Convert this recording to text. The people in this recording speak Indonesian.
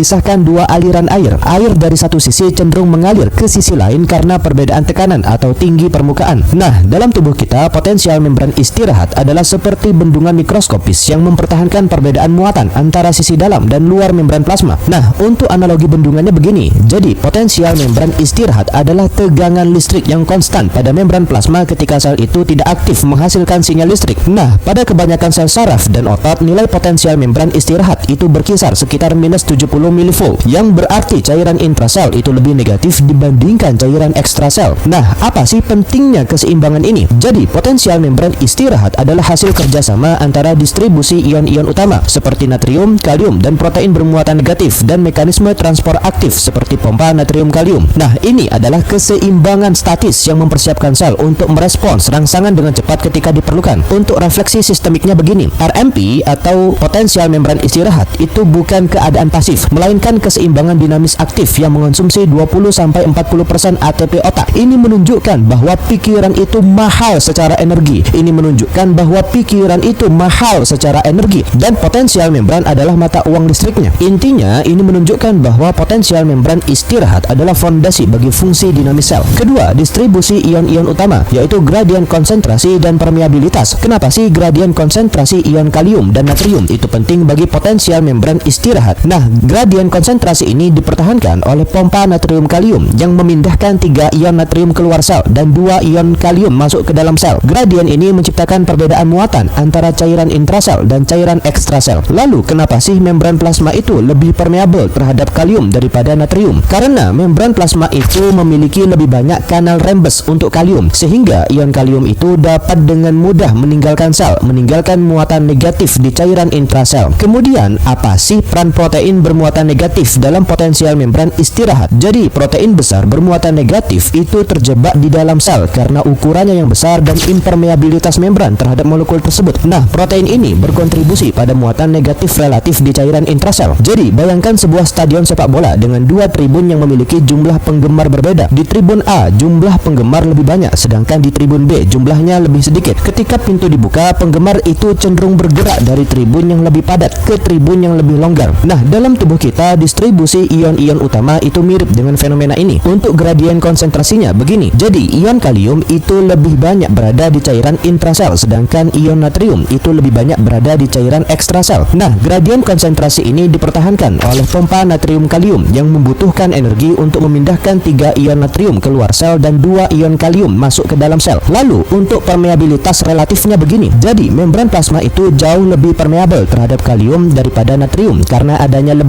Pisahkan dua aliran air. Air dari satu sisi cenderung mengalir ke sisi lain karena perbedaan tekanan atau tinggi permukaan. Nah, dalam tubuh kita, potensial membran istirahat adalah seperti bendungan mikroskopis yang mempertahankan perbedaan muatan antara sisi dalam dan luar membran plasma. Nah, untuk analogi bendungannya begini. Jadi, potensial membran istirahat adalah tegangan listrik yang konstan pada membran plasma ketika sel itu tidak aktif menghasilkan sinyal listrik. Nah, pada kebanyakan sel saraf dan otot, nilai potensial membran istirahat itu berkisar sekitar minus 70 mV, yang berarti cairan intrasel itu lebih negatif dibandingkan cairan ekstrasel. Nah, apa sih pentingnya keseimbangan ini? Jadi, potensial membran istirahat adalah hasil kerjasama antara distribusi ion-ion utama seperti natrium, kalium, dan protein bermuatan negatif dan mekanisme transport aktif seperti pompa natrium kalium. Nah, ini adalah keseimbangan statis yang mempersiapkan sel untuk merespons rangsangan dengan cepat ketika diperlukan. Untuk refleksi sistemiknya begini, RMP atau potensial membran istirahat itu bukan keadaan pasif, melainkan keseimbangan dinamis aktif yang mengonsumsi 20-40% ATP otak. Ini menunjukkan bahwa pikiran itu mahal secara energi. Ini menunjukkan bahwa pikiran itu mahal secara energi dan potensial membran adalah mata uang listriknya. Intinya, ini menunjukkan bahwa potensial membran istirahat adalah fondasi bagi fungsi dinamis sel. Kedua, distribusi ion-ion utama, yaitu gradien konsentrasi dan permeabilitas. Kenapa sih gradien konsentrasi ion kalium dan natrium itu penting bagi potensial membran istirahat? Nah, gradien konsentrasi ini dipertahankan oleh pompa natrium kalium yang memindahkan 3 ion natrium keluar sel dan 2 ion kalium masuk ke dalam sel. Gradien ini menciptakan perbedaan muatan antara cairan intrasel dan cairan ekstrasel. Lalu, kenapa sih membran plasma itu lebih permeabel terhadap kalium daripada natrium? Karena membran plasma itu memiliki lebih banyak kanal rembes untuk kalium, sehingga ion kalium itu dapat dengan mudah meninggalkan sel, meninggalkan muatan negatif di cairan intrasel. Kemudian, apa sih peran protein bermuatan negatif dalam potensial membran istirahat? Jadi, protein besar bermuatan negatif itu terjebak di dalam sel karena ukurannya yang besar dan impermeabilitas membran terhadap molekul tersebut. Nah, protein ini berkontribusi pada muatan negatif relatif di cairan intrasel. Jadi, bayangkan sebuah stadion sepak bola dengan 2 tribun yang memiliki jumlah penggemar berbeda. Di tribun A, jumlah penggemar lebih banyak, sedangkan di tribun B, jumlahnya lebih sedikit. Ketika pintu dibuka, penggemar itu cenderung bergerak dari tribun yang lebih padat ke tribun yang lebih longgar. Nah, dalam tubuh kita, distribusi ion-ion utama itu mirip dengan fenomena ini. Untuk gradien konsentrasinya begini. Jadi, ion kalium itu lebih banyak berada di cairan intrasel, sedangkan ion natrium itu lebih banyak berada di cairan ekstrasel. Nah, gradien konsentrasi ini dipertahankan oleh pompa natrium kalium yang membutuhkan energi untuk memindahkan 3 ion natrium keluar sel dan 2 ion kalium masuk ke dalam sel. Lalu, untuk permeabilitas relatifnya begini. Jadi, membran plasma itu jauh lebih permeabel terhadap kalium daripada natrium karena adanya lebih